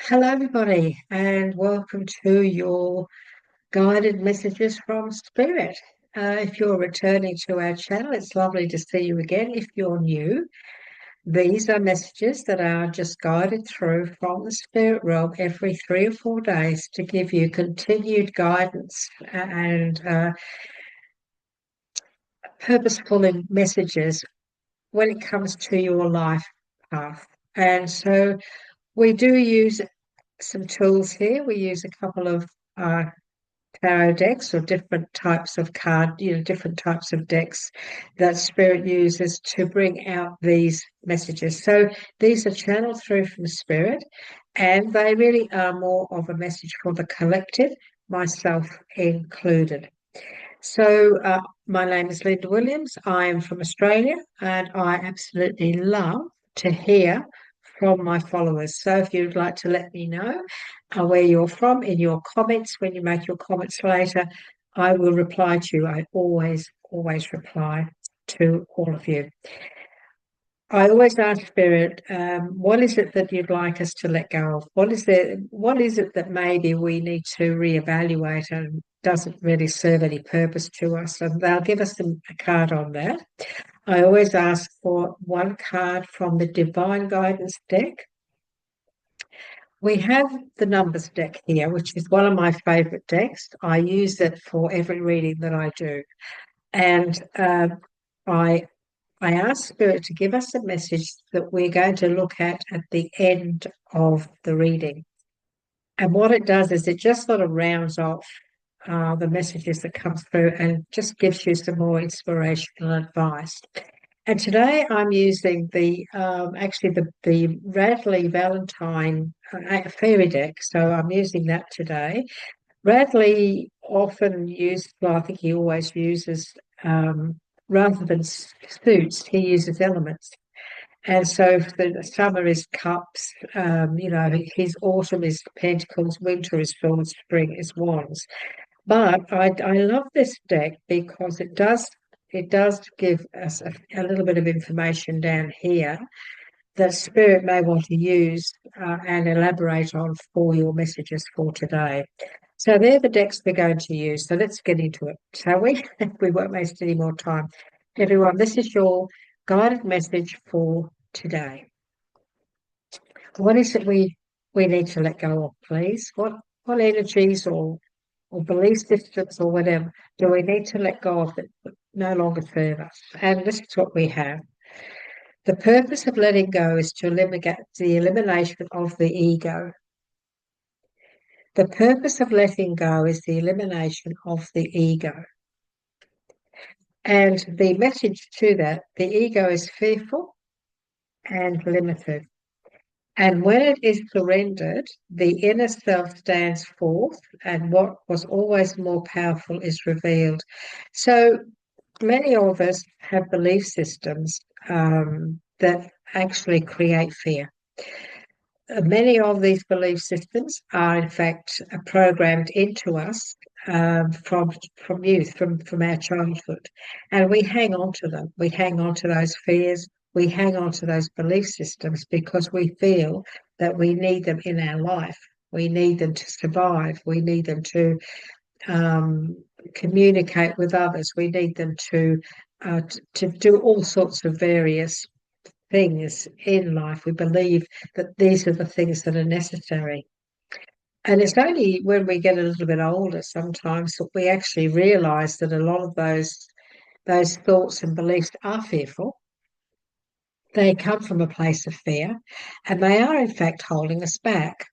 Hello, everybody, and welcome to your guided messages from Spirit. If you're returning to our channel, it's lovely to see you again. If you're new, these are messages that are just guided through from the Spirit realm every 3 or 4 days to give you continued guidance and purposeful messages when it comes to your life path. And so we do use some tools here. We use a couple of uh, tarot decks or different types of different types of decks that Spirit uses to bring out these messages. So these are channeled through from Spirit, and they really are more of a message for the collective, myself included. So my name is Linda Williams. I am from Australia, and I absolutely love to hear from my followers. So if you'd like to let me know where you're from in your comments, when you make your comments later, I will reply to you. I always reply to all of you. I always ask Spirit, what is it that you'd like us to let go of? What is it that maybe we need to reevaluate and doesn't really serve any purpose to us? And they'll give us a card on that. I always ask for one card from the Divine Guidance deck. We have the Numbers deck here, which is one of my favorite decks. I use it for every reading that I do. And I ask Spirit to give us a message that we're going to look at the end of the reading. And what it does is it just sort of rounds off the messages that come through and just gives you some more inspirational advice. And today I'm using the Radley Valentine fairy deck. So I'm using that today. Radley often uses, well, I think he always uses, rather than suits, he uses elements. And so the summer is cups, his autumn is pentacles, winter is swords, spring is wands. But I love this deck because it does give us a little bit of information down here that Spirit may want to use and elaborate on for your messages for today. So they're the decks we're going to use. So let's get into it, shall we? We won't waste any more time. Everyone, this is your guided message for today. What is it we need to let go of, please? What energies or belief systems or whatever do we need to let go of that no longer serve us? And this is what we have. The purpose of letting go is to eliminate the elimination of the ego. The purpose of letting go is the elimination of the ego. And the message to that, the ego is fearful and limited. And when it is surrendered, the inner self stands forth, and what was always more powerful is revealed. So many of us have belief systems that actually create fear. Many of these belief systems are, in fact, programmed into us from youth, from our childhood, and we hang on to them. We hang on to those fears. We hang on to those belief systems because we feel that we need them in our life. We need them to survive. We need them to communicate with others. We need them to do all sorts of various things in life. We believe that these are the things that are necessary. And it's only when we get a little bit older sometimes that we actually realize that a lot of those thoughts and beliefs are fearful. They come from a place of fear, and they are in fact holding us back.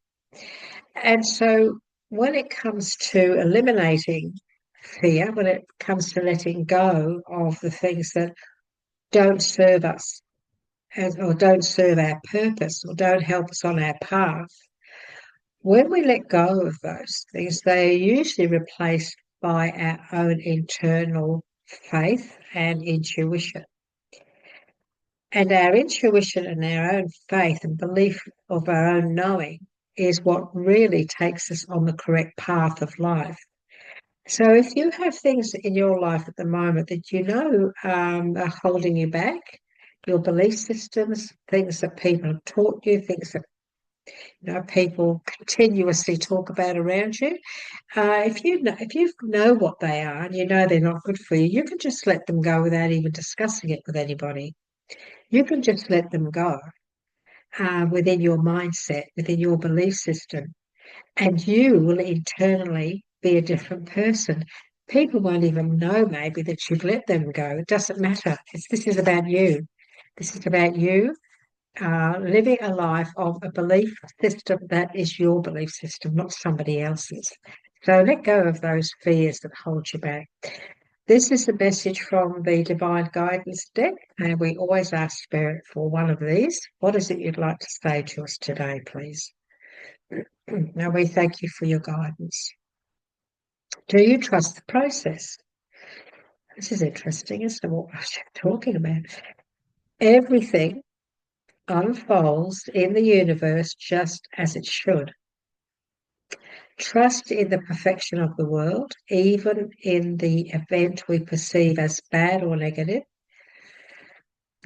And so when it comes to eliminating fear, when it comes to letting go of the things that don't serve us, or don't serve our purpose, or don't help us on our path, when we let go of those things, they are usually replaced by our own internal faith and intuition. And our intuition and our own faith and belief of our own knowing is what really takes us on the correct path of life. So if you have things in your life at the moment that you know are holding you back, your belief systems, things that people have taught you, things that People continuously talk about around you. If you know what they are and you know they're not good for you, you can just let them go without even discussing it with anybody. You can just let them go within your mindset, within your belief system, and you will internally be a different person. People won't even know maybe that you've let them go. It doesn't matter. This is about you. This is about you living a life of a belief system that is your belief system, not somebody else's. So let go of those fears that hold you back. This is the message from the Divine Guidance deck, and we always ask Spirit for one of these. What is it you'd like to say to us today, please? Now we thank you for your guidance. Do you trust the process? This is interesting, isn't it, what I was talking about? Everything unfolds in the universe just as it should. Trust in the perfection of the world, even in the event we perceive as bad or negative.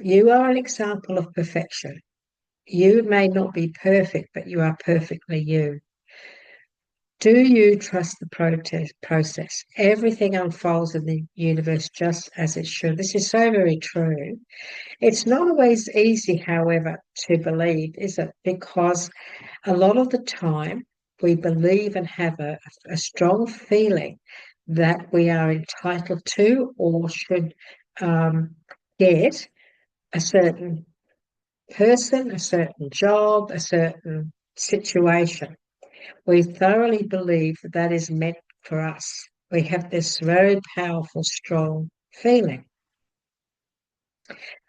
You are an example of perfection. You may not be perfect, but you are perfectly you. Do you trust the process? Everything unfolds in the universe just as it should. This is so very true. It's not always easy, however, to believe, is it? Because a lot of the time we believe and have a strong feeling that we are entitled to or should get a certain person, a certain job, a certain situation. We thoroughly believe that that is meant for us. We have this very powerful, strong feeling.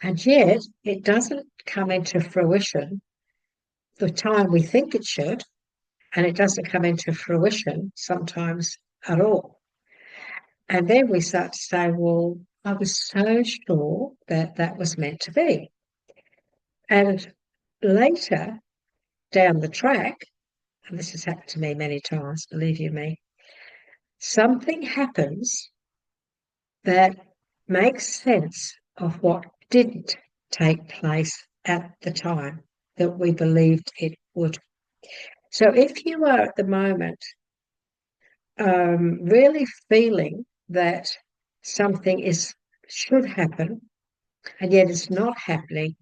And yet it doesn't come into fruition the time we think it should, and it doesn't come into fruition sometimes at all. And then we start to say, well, I was so sure that that was meant to be. And later down the track, and this has happened to me many times, believe you me, something happens that makes sense of what didn't take place at the time that we believed it would. So if you are at the moment really feeling that something should happen and yet it's not happening,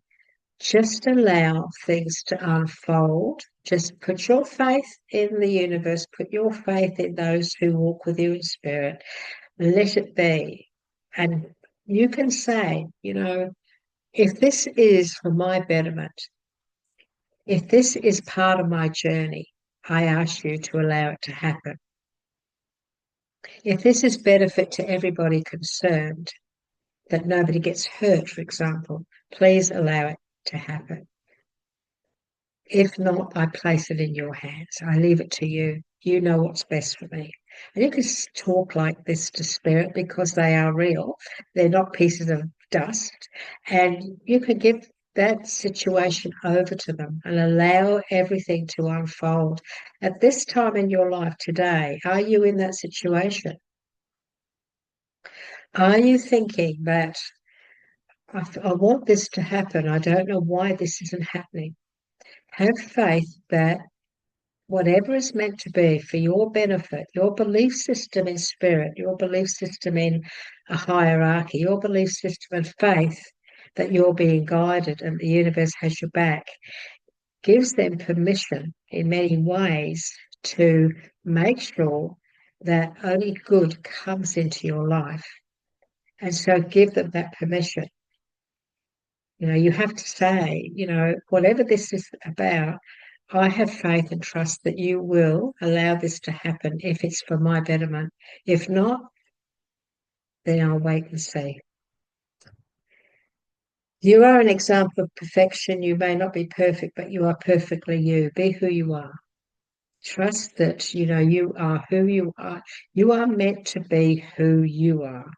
just allow things to unfold. Just put your faith in the universe, put your faith in those who walk with you in spirit, let it be. And you can say, if this is for my betterment, if this is part of my journey, I ask you to allow it to happen. If this is benefit to everybody concerned, that nobody gets hurt, for example, please allow it to happen. If not, I place it in your hands. I leave it to you. You know what's best for me. And you can talk like this to spirit because they are real. They're not pieces of dust. And you can give that situation over to them and allow everything to unfold. At this time in your life today, are you in that situation? Are you thinking that I want this to happen? I don't know why this isn't happening. Have faith that whatever is meant to be for your benefit, your belief system in spirit, your belief system in a hierarchy, your belief system in faith that you're being guided and the universe has your back, gives them permission in many ways to make sure that only good comes into your life. And so give them that permission. You have to say, whatever this is about, I have faith and trust that you will allow this to happen if it's for my betterment. If not, then I'll wait and see. You are an example of perfection. You may not be perfect, but you are perfectly you. Be who you are. Trust that, you are who you are. You are meant to be who you are.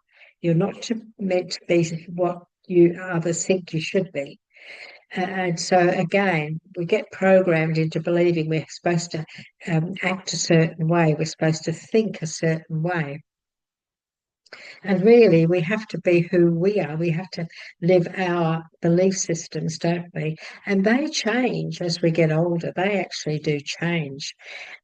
You're not meant to be what others think you should be. And so again, we get programmed into believing we're supposed to act a certain way. We're supposed to think a certain way. And really, we have to be who we are. We have to live our belief systems, don't we? And they change as we get older. They actually do change.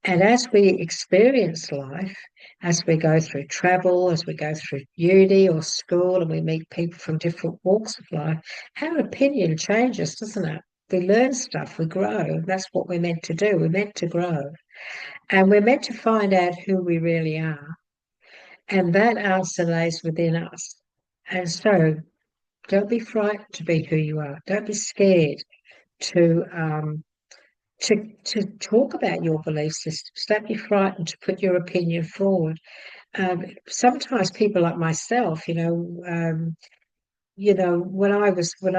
And as we experience life, as we go through travel, as we go through uni or school, and we meet people from different walks of life, our opinion changes, doesn't it? We learn stuff, we grow. That's what we're meant to do. We're meant to grow. And we're meant to find out who we really are. And that answer lays within us. And so don't be frightened to be who you are. Don't be scared to to talk about your belief systems. Don't be frightened to put your opinion forward. Sometimes people like myself, when I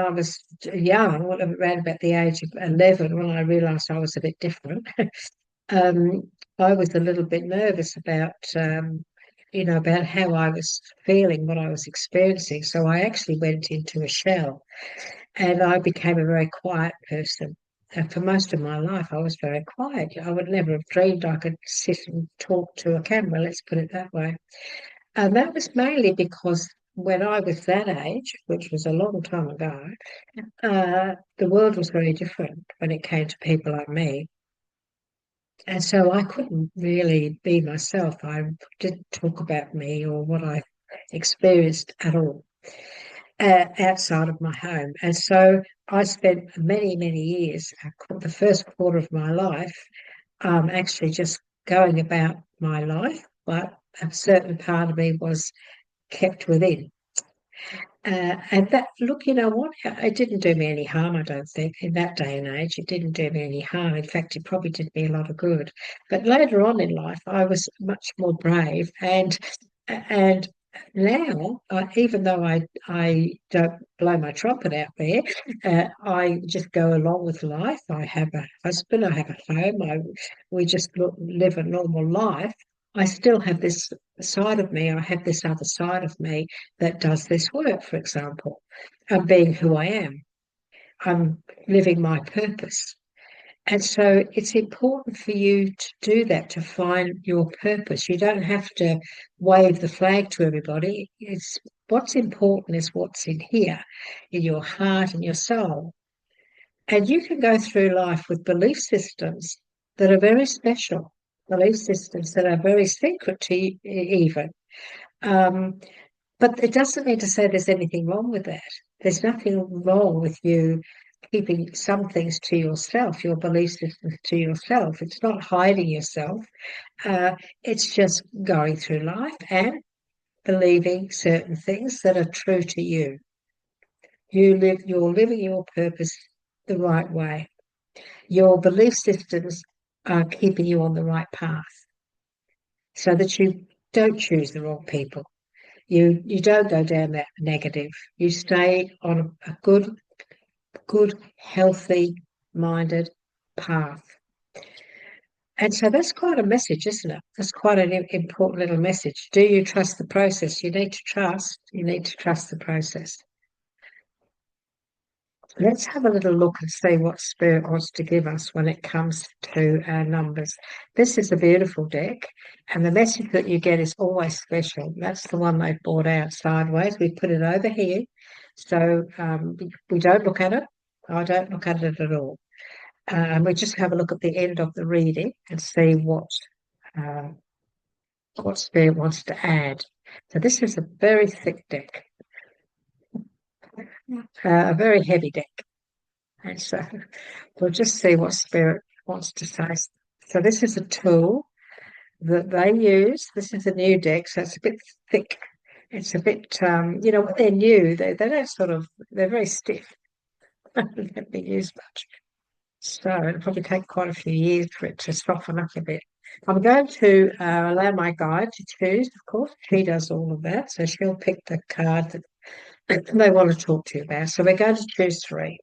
was young, around about the age of 11, when I realised I was a bit different, um, I was a little bit nervous about how I was feeling, what I was experiencing. So I actually went into a shell and I became a very quiet person. And for most of my life, I was very quiet. I would never have dreamed I could sit and talk to a camera, let's put it that way. And that was mainly because when I was that age, which was a long time ago, the world was very different when it came to people like me. And so I couldn't really be myself. I didn't talk about me or what I experienced at all outside of my home. And so I spent many, many years, the first quarter of my life, actually just going about my life, but a certain part of me was kept within. And that, look, you know what? It didn't do me any harm, I don't think, in that day and age. It didn't do me any harm. In fact, it probably did me a lot of good. But later on in life, I was much more brave, and now, even though I don't blow my trumpet out there, I just go along with life. I have a husband, I have a home, we just live a normal life. I still have this side of me, I have this other side of me that does this work, for example. I'm being who I am. I'm living my purpose. And so it's important for you to do that, to find your purpose. You don't have to wave the flag to everybody. It's what's important is what's in here, in your heart and your soul. And you can go through life with belief systems that are very special, belief systems that are very secret to you, even. Um, but it doesn't mean to say there's anything wrong with that. There's nothing wrong with you keeping some things to yourself, your belief systems to yourself. It's not hiding yourself. It's just going through life and believing certain things that are true to you. You're living your purpose the right way. Your belief systems are keeping you on the right path so that you don't choose the wrong people. You don't go down that negative. You stay on a good, healthy minded path. And so that's quite a message, isn't it? That's quite an important little message. Do you trust the process? You need to trust the process. Let's have a little look and see what Spirit wants to give us when it comes to our numbers. This is a beautiful deck, and the message that you get is always special. That's the one they've brought out sideways. We put it over here, so we don't look at it. I don't look at it at all. We just have a look at the end of the reading and see uh, what Spirit wants to add. So this is a very thick deck, a very heavy deck. And so we'll just see what Spirit wants to say. So this is a tool that they use. This is a new deck, so it's a bit thick. It's a bit, when they're new, they don't they're very stiff. They don't be used much. So it'll probably take quite a few years for it to soften up a bit. I'm going to allow my guide to choose, of course. She does all of that, so she'll pick the card that they want to talk to you about. So we're going to choose three.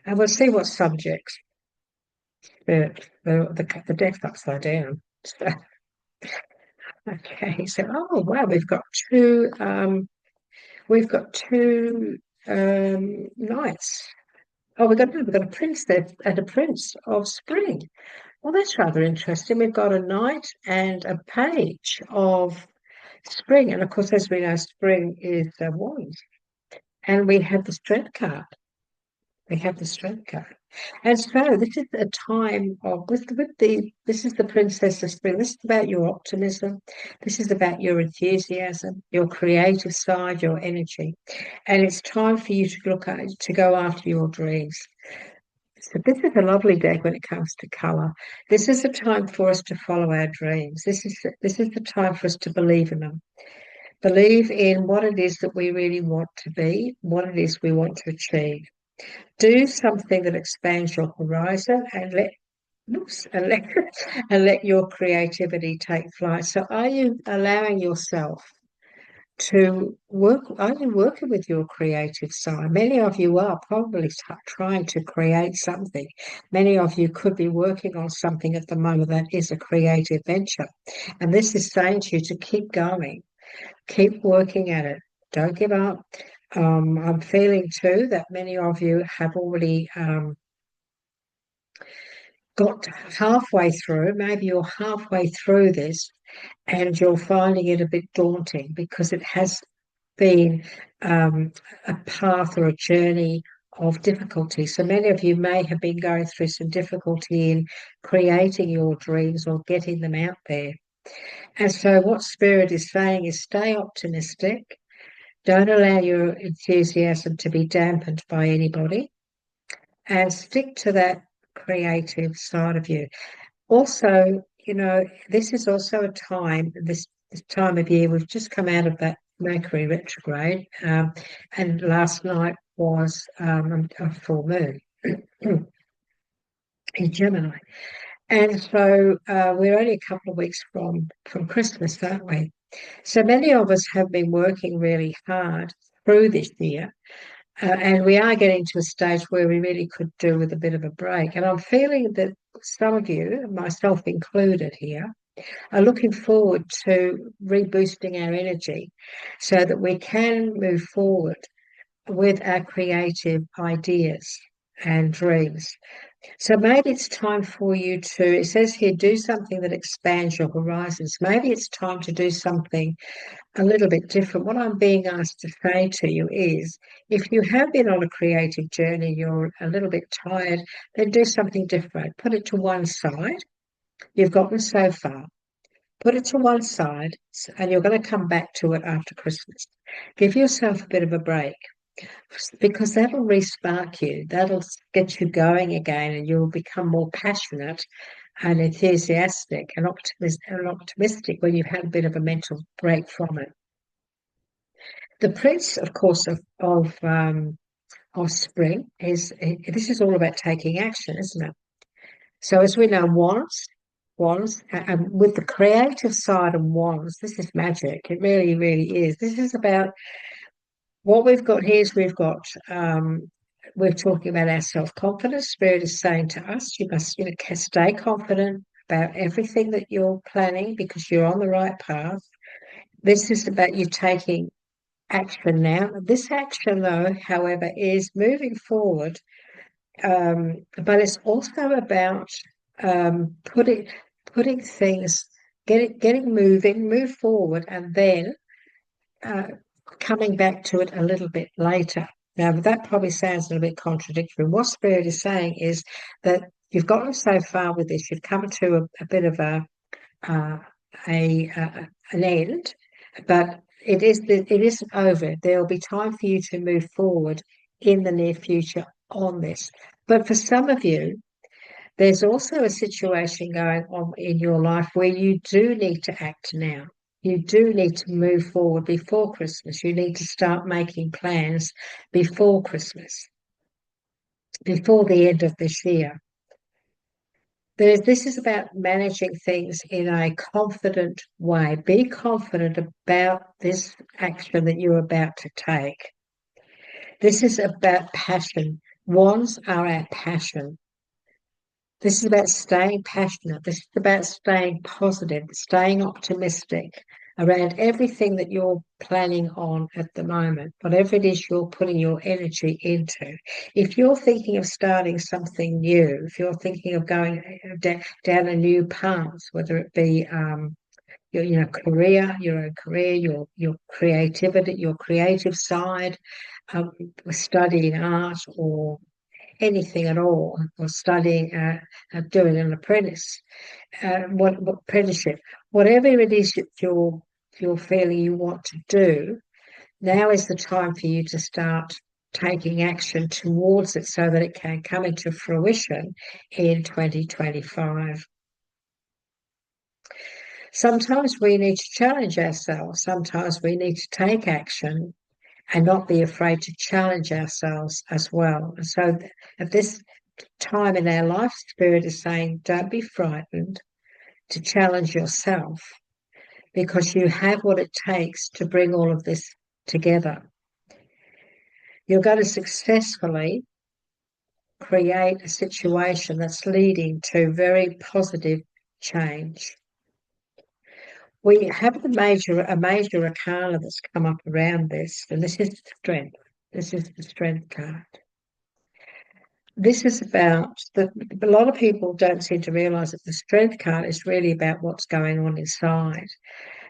And we'll see what subjects. The deck's upside down. So, okay, so wow, we've got two knights. Oh, we've got a prince there and a prince of spring. Well, that's rather interesting. We've got a knight and a page of spring. And of course, as we know, spring is wands. And we have the strength card. We have the strength card. And so this is a time of this is the Princess of Spring. This is about your optimism. This is about your enthusiasm, your creative side, your energy. And it's time for you to go after your dreams. So this is a lovely deck when it comes to colour. This is a time for us to follow our dreams. This is the time for us to believe in them. Believe in what it is that we really want to be, what it is we want to achieve. Do something that expands your horizon and let oops, and let your creativity take flight. So are you allowing yourself to work? Are you working with your creative side? Many of you are probably trying to create something. Many of you could be working on something at the moment that is a creative venture. And this is saying to you to keep going, keep working at it. Don't give up. I'm feeling too that many of you have already got halfway through. Maybe you're halfway through this and you're finding it a bit daunting because it has been a path or a journey of difficulty. So many of you may have been going through some difficulty in creating your dreams or getting them out there. And so what Spirit is saying is stay optimistic. Don't allow your enthusiasm to be dampened by anybody and stick to that creative side of you. Also, this is also a time, this time of year, we've just come out of that Mercury retrograde, and last night was a full moon in Gemini. And so we're only a couple of weeks from Christmas, aren't we? So many of us have been working really hard through this year. And we are getting to a stage where we really could do with a bit of a break. And I'm feeling that some of you, myself included here, are looking forward to reboosting our energy so that we can move forward with our creative ideas and dreams. So maybe it's time for you it says here, do something that expands your horizons. Maybe it's time to do something a little bit different. What I'm being asked to say to you is if you have been on a creative journey, you're a little bit tired, then do something different. Put it to one side. You've gotten so far. Put it to one side, and you're going to come back to it after Christmas. Give yourself a bit of a break because that'll re-spark you. That'll get you going again, and you'll become more passionate and enthusiastic and optimistic when you've had a bit of a mental break from it. The Prince, of course, of spring is this is all about taking action, isn't it? So as we know, wands, and with the creative side of wands, this is magic. It really, really is. This is about what we've got here. Is we're talking about our self-confidence. Spirit is saying to us, you must, stay confident about everything that you're planning because you're on the right path. This is about you taking action now. This action, though, however, is moving forward, but it's also about putting things, getting moving, move forward, and then coming back to it a little bit later. Now, that probably sounds a little bit contradictory. What Spirit is saying is that you've gotten so far with this, you've come to a bit of an end, but it isn't over. There'll be time for you to move forward in the near future on this. But for some of you, there's also a situation going on in your life where you do need to act now. You do need to move forward before Christmas. You need to start making plans before Christmas, before the end of this year. This is about managing things in a confident way. Be confident about this action that you're about to take. This is about passion. Wands are our passion. This is about staying passionate. This is about staying positive, staying optimistic, around everything that you're planning on at the moment, whatever it is you're putting your energy into. If you're thinking of starting something new, if you're thinking of going down a new path, whether it be your career, your own career, your creativity, your creative side, studying art or anything at all, or studying, doing an what apprenticeship, whatever it is that you're feeling you want to do, now is the time for you to start taking action towards it so that it can come into fruition in 2025. Sometimes we need to challenge ourselves. Sometimes we need to take action and not be afraid to challenge ourselves as well. And so at this time in our life, Spirit is saying, don't be frightened to challenge yourself, because you have what it takes to bring all of this together. You're going to successfully create a situation that's leading to very positive change. We have a major arcana that's come up around this, and this is strength. This is the strength card. This is about a lot of people don't seem to realize that the strength card is really about what's going on inside.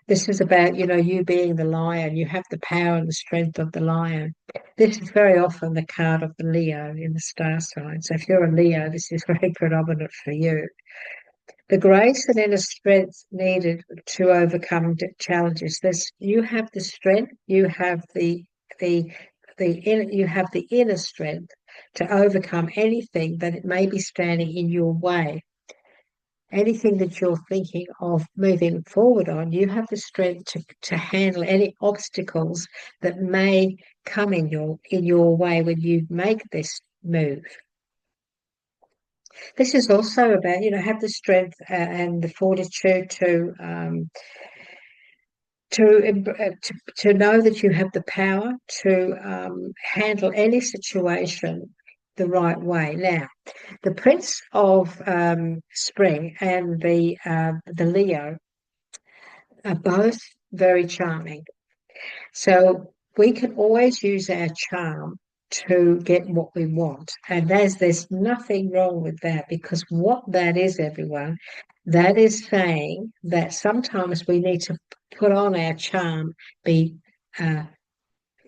This is about, you being the lion. You have the power and the strength of the lion. This is very often the card of the Leo in the star sign. So if you're a Leo, this is very predominant for you. The grace and inner strength needed to overcome challenges. You have the strength. You have you have the inner strength to overcome anything that it may be standing in your way. Anything that you're thinking of moving forward on, you have the strength to handle any obstacles that may come in your way when you make this move. This is also about, have the strength and the fortitude to know that you have the power to handle any situation the right way. Now, the Prince of Spring and the Leo are both very charming. So we can always use our charm to get what we want. And there's nothing wrong with that, because what that is, everyone, that is saying that sometimes we need to put on our charm, be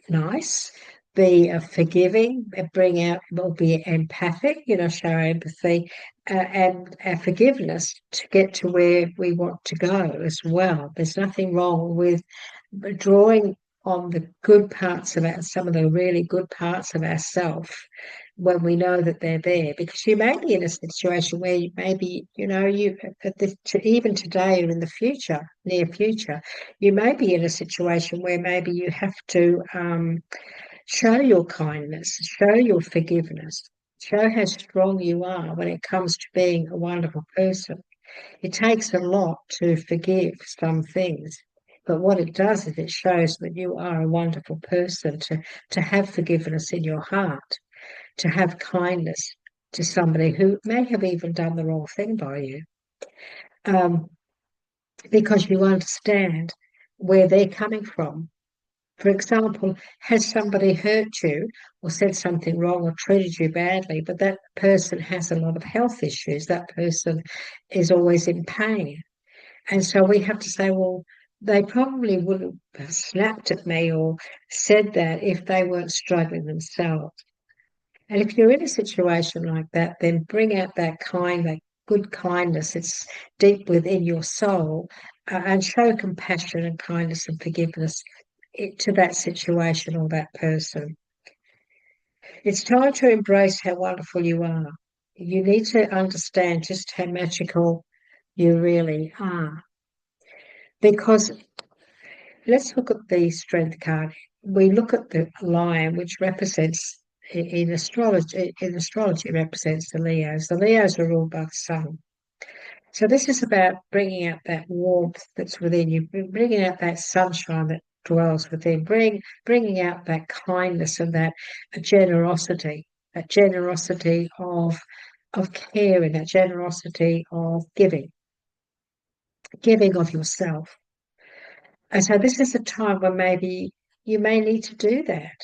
nice, be forgiving, bring out, will be empathic, show empathy and forgiveness to get to where we want to go as well. There's nothing wrong with drawing on the good parts of some of the really good parts of ourselves when we know that they're there, because you may be in a situation where maybe, even today or in the future, near future, you may be in a situation where maybe you have to show your kindness, show your forgiveness, show how strong you are when it comes to being a wonderful person. It takes a lot to forgive some things, but what it does is it shows that you are a wonderful person, to have forgiveness in your heart, to have kindness to somebody who may have even done the wrong thing by you, because you understand where they're coming from. For example, has somebody hurt you or said something wrong or treated you badly, but that person has a lot of health issues, that person is always in pain. And so we have to say, well, they probably wouldn't have snapped at me or said that if they weren't struggling themselves. And if you're in a situation like that, then bring out that good kindness. It's deep within your soul, and show compassion and kindness and forgiveness to that situation or that person. It's time to embrace how wonderful you are. You need to understand just how magical you really are. Because let's look at the strength card. We look at the lion, which represents in astrology. In astrology, represents the Leos. The Leos are ruled by the sun. So this is about bringing out that warmth that's within you, bringing out that sunshine that dwells within, bringing out that kindness and that generosity of caring, that generosity of giving of yourself. And so this is a time where maybe you may need to do that.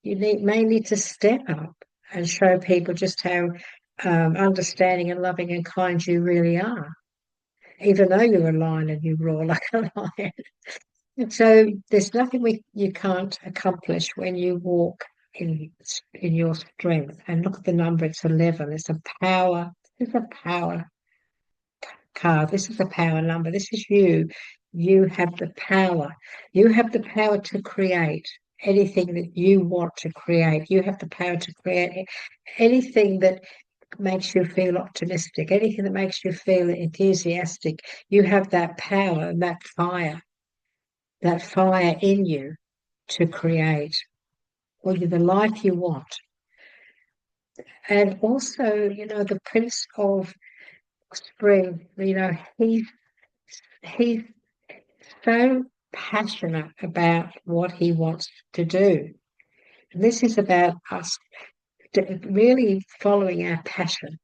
May need to step up and show people just how understanding and loving and kind you really are, even though you're a lion and you roar like a lion. So there's nothing you can't accomplish when you walk in your strength. And look at the number; it's 11. It's a power. It's a power card. This is a power number. This is you. You have the power. You have the power to create anything that you want to create. You have the power to create anything that makes you feel optimistic, anything that makes you feel enthusiastic. You have that power and that fire in you to create or the life you want. And also, the Prince of Spring, he's so passionate about what he wants to do. And this is about us really following our passion.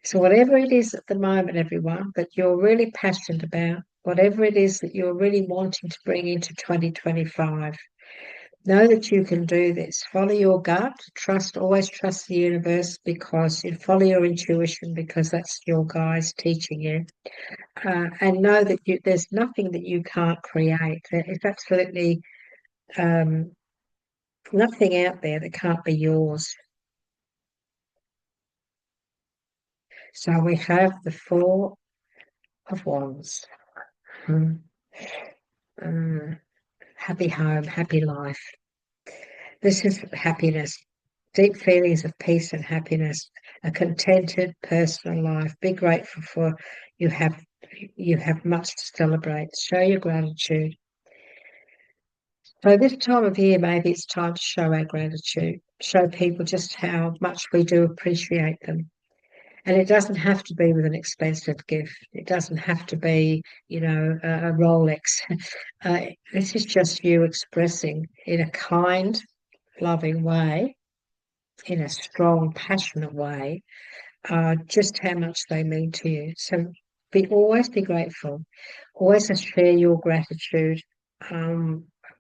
So whatever it is at the moment, everyone, that you're really passionate about, whatever it is that you're really wanting to bring into 2025, know that you can do this. Follow your gut. Always trust the universe because you follow your intuition because that's your guides teaching you. And know that there's nothing that you can't create. There's absolutely nothing out there that can't be yours. So we have the Four of Wands. Happy home, happy life. This is happiness, deep feelings of peace and happiness, a contented personal life. Be grateful for you have much to celebrate. Show your gratitude. So this time of year, maybe it's time to show our gratitude, show people just how much we do appreciate them. And it doesn't have to be with an expensive gift. It doesn't have to be, a Rolex. This is just you expressing in a kind, loving way, in a strong, passionate way, just how much they mean to you. So always be grateful. Always share your gratitude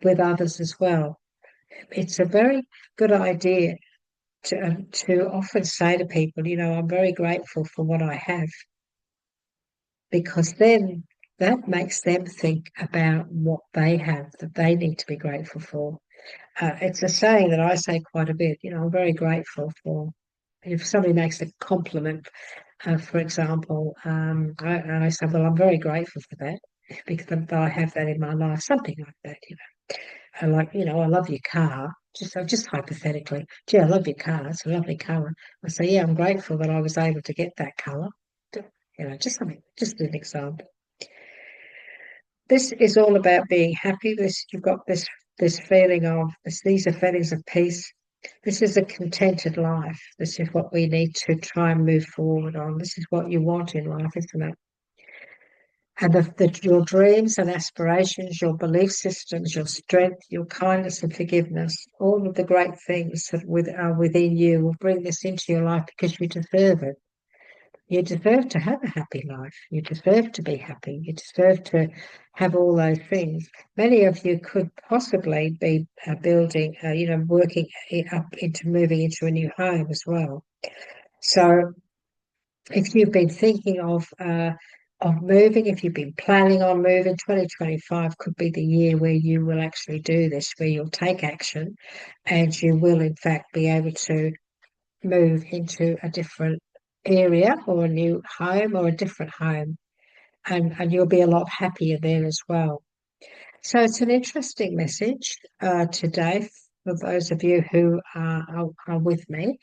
with others as well. It's a very good idea to often say to people, I'm very grateful for what I have, because then that makes them think about what they have that they need to be grateful for. It's a saying that I say quite a bit. I'm very grateful for. If somebody makes a compliment, for example, I say, well, I'm very grateful for that because I have that in my life, something like that. I love your car. Just hypothetically, gee, I love your car. It's a lovely colour. I say, yeah, I'm grateful that I was able to get that colour. Just an example. This is all about being happy. You've got this feeling of this. These are feelings of peace. This is a contented life. This is what we need to try and move forward on. This is what you want in life, isn't it? And your dreams and aspirations, your belief systems, your strength, your kindness and forgiveness, all of the great things that are within you will bring this into your life because you deserve it. You deserve to have a happy life. You deserve to be happy. You deserve to have all those things. Many of you could possibly be building, working up into moving into a new home as well. So if you've been thinking of moving, if you've been planning on moving, 2025 could be the year where you will actually do this, where you'll take action and you will in fact be able to move into a different area or a new home or a different home, and you'll be a lot happier there as well. So it's an interesting message today for those of you who are with me.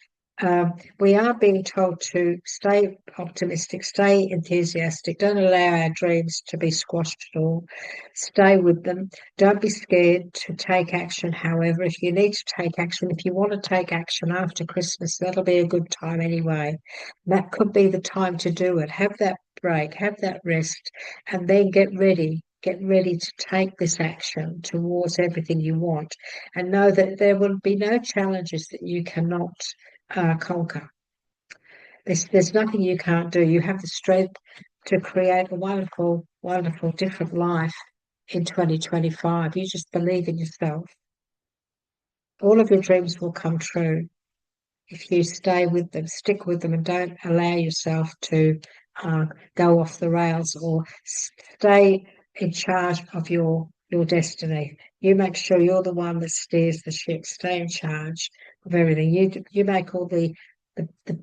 We are being told to stay optimistic, stay enthusiastic, don't allow our dreams to be squashed at all. Stay with them. Don't be scared to take action. However, if you need to take action, if you want to take action after Christmas, that'll be a good time anyway. That could be the time to do it. Have that break, have that rest, and then get ready. Get ready to take this action towards everything you want, and know that there will be no challenges that you cannot conquer. There's nothing you can't do. You have the strength to create a wonderful, wonderful, different life in 2025. You just believe in yourself. All of your dreams will come true if you stay with them, stick with them, and don't allow yourself to uh, go off the rails, or stay in charge of your destiny. You make sure you're the one that steers the ship. Stay in charge of everything. You make all the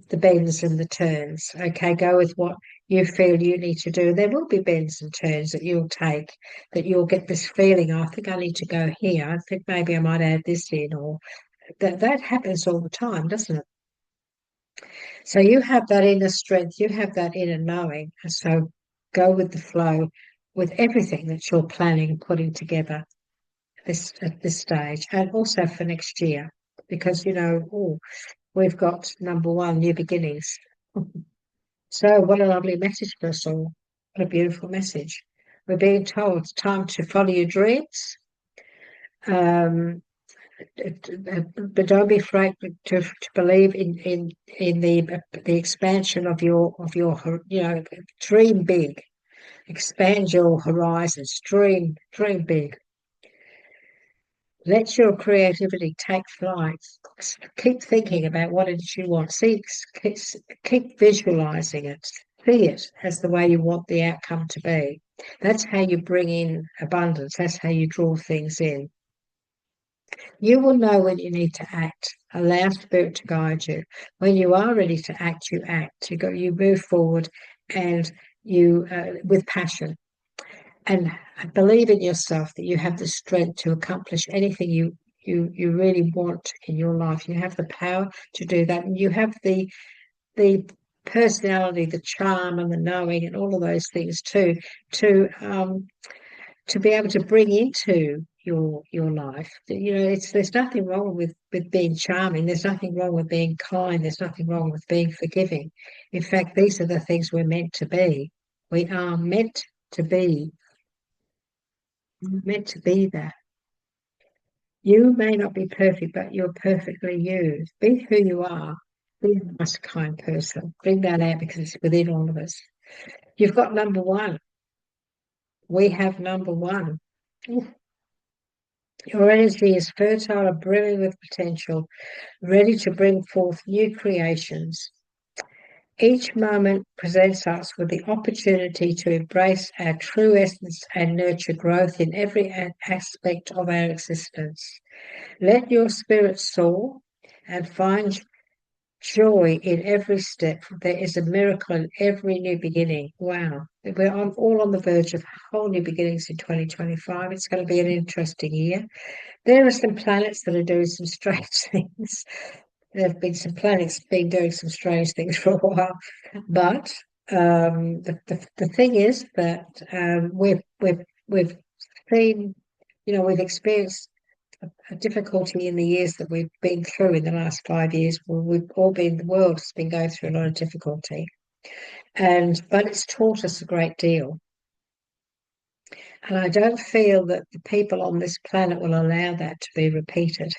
bends and the turns. Okay, go with what you feel you need to do. There will be bends and turns that you'll take, that you'll get this feeling, "Oh, I think I need to go here. I think maybe I might add this in," or that happens all the time, doesn't it? So you have that inner strength, you have that inner knowing. And so go with the flow with everything that you're planning, putting together at this stage, and also for next year, because we've got number one, new beginnings. So what a lovely message for us all. What a beautiful message. We're being told it's time to follow your dreams. But don't be afraid to believe in the expansion of your dream big, expand your horizons, dream big. Let your creativity take flight. Keep thinking about what it is you want. Keep visualizing it. See it as the way you want the outcome to be. That's how you bring in abundance. That's how you draw things in. You will know when you need to act. Allow spirit to guide you. When you are ready to act, you act. You move forward, and you with passion, and believe in yourself that you have the strength to accomplish anything you really want in your life. You have the power to do that, and you have the personality, the charm, and the knowing, and all of those things too, to be able to bring into your life. There's nothing wrong with being charming. There's nothing wrong with being kind. There's nothing wrong with being forgiving. In fact, these are the things we're meant to be. We are to be meant to be that. You may not be perfect, but you're perfectly you. Be who you are. Be a nice, kind person. Bring that out, because it's within all of us. You've got number one. We have number one. Your energy is fertile and brimming with potential, ready to bring forth new creations. Each moment presents us with the opportunity to embrace our true essence and nurture growth in every aspect of our existence. Let your spirit soar and find joy in every step. There is a miracle in every new beginning. Wow. We're all on the verge of whole new beginnings in 2025. It's going to be an interesting year. There are some planets that are doing some strange things. There have been some planets been doing some strange things for a while, but the thing is that we've seen, we've experienced a difficulty in the years that we've been through in the last 5 years. The world has been going through a lot of difficulty, but it's taught us a great deal. And I don't feel that the people on this planet will allow that to be repeated.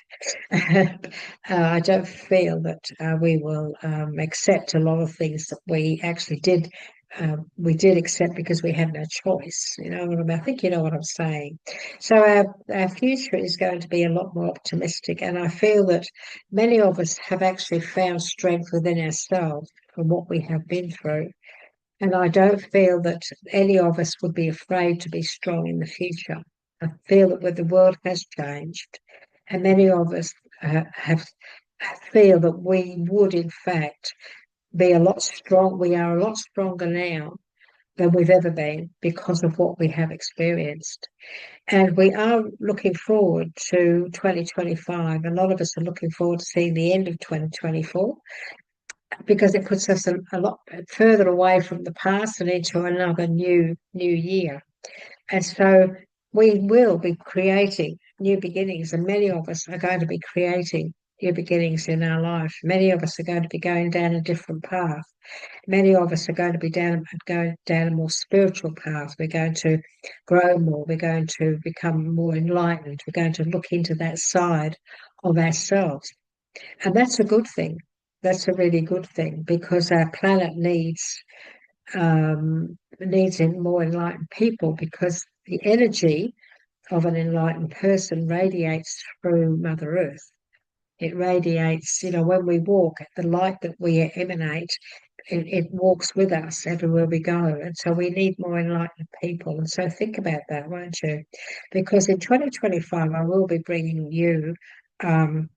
I don't feel that we will accept a lot of things that we actually did. We did accept because we had no choice. You know what I mean? I think you know what I'm saying. So our future is going to be a lot more optimistic, and I feel that many of us have actually found strength within ourselves from what we have been through. And I don't feel that any of us would be afraid to be strong in the future. I feel that the world has changed, and many of us feel that we would, in fact, be a lot strong. We are a lot stronger now than we've ever been because of what we have experienced. And we are looking forward to 2025. A lot of us are looking forward to seeing the end of 2024, because it puts us a lot further away from the past and into another new year. And so we will be creating new beginnings, and many of us are going to be creating new beginnings in our life. Many of us are going to be going down a different path. Many of us are going to be going down a more spiritual path. We're going to grow more. We're going to become more enlightened. We're going to look into that side of ourselves. And that's a good thing. That's a really good thing, because our planet needs more enlightened people, because the energy of an enlightened person radiates through Mother Earth. It radiates, when we walk, the light that we emanate, it walks with us everywhere we go. And so we need more enlightened people. And so think about that, won't you? Because in 2025, I will be bringing you um,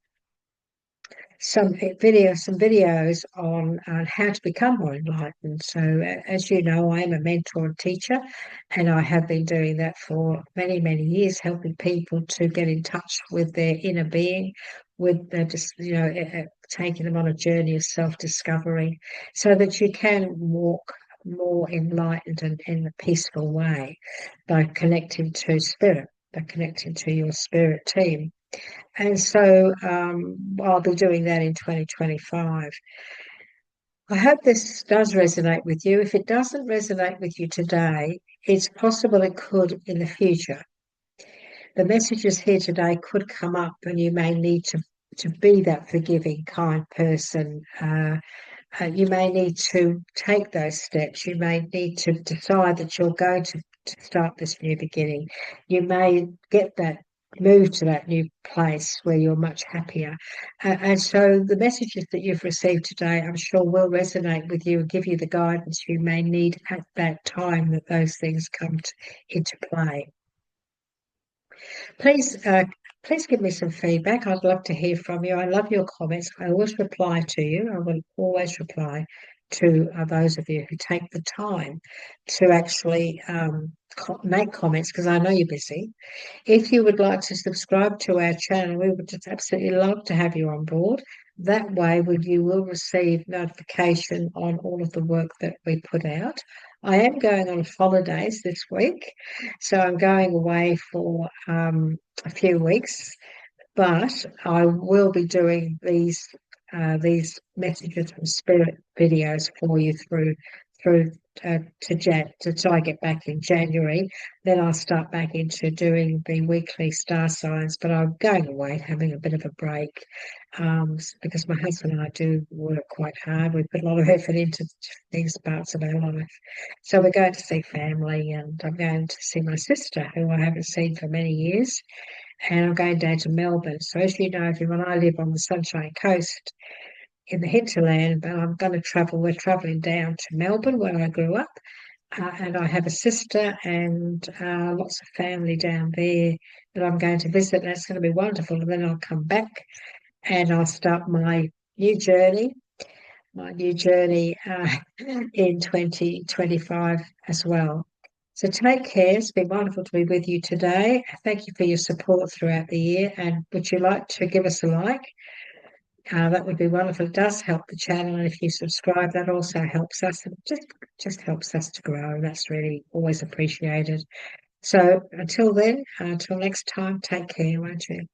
some videos on how to become more enlightened. So, as you know, I am a mentor and teacher, and I have been doing that for many, many years, helping people to get in touch with their inner being, with just taking them on a journey of self-discovery, so that you can walk more enlightened and in a peaceful way by connecting to spirit, by connecting to your spirit team. And so I'll be doing that in 2025. I hope this does resonate with you. If it doesn't resonate with you today, it's possible it could in the future. The messages here today could come up, and you may need to be that forgiving, kind person. You may need to take those steps. You may need to decide that you're going to start this new beginning. You may get that move to that new place where you're much happier. And so the messages that you've received today, I'm sure will resonate with you and give you the guidance you may need at that time that those things come into play. Please give me some feedback. I'd love to hear from you. I love your comments. I always reply to you. I will always reply to those of you who take the time to actually make comments, because I know you're busy. If you would like to subscribe to our channel, we would just absolutely love to have you on board. That way, you will receive notification on all of the work that we put out. I am going on holidays this week, so I'm going away for a few weeks, but I will be doing these messages from spirit videos for you through so I get back in January. Then I'll start back into doing the weekly star signs. But I'm going away, having a bit of a break, because my husband and I do work quite hard. We put a lot of effort into these parts of our life. So we're going to see family, and I'm going to see my sister, who I haven't seen for many years, and I'm going down to Melbourne. So as you know, everyone, I live on the Sunshine Coast in the hinterland, but I'm going to travel. We're traveling down to Melbourne, where I grew up, and I have a sister and lots of family down there that I'm going to visit. That's going to be wonderful. And then I'll come back and I'll start new journey, my new journey in 2025 as well. So take care. It's been wonderful to be with you today. Thank you for your support throughout the year. And would you like to give us a like? That would be wonderful. It does help the channel, and if you subscribe, that also helps us. It just helps us to grow, and that's really always appreciated. So until then, until next time, take care, won't you?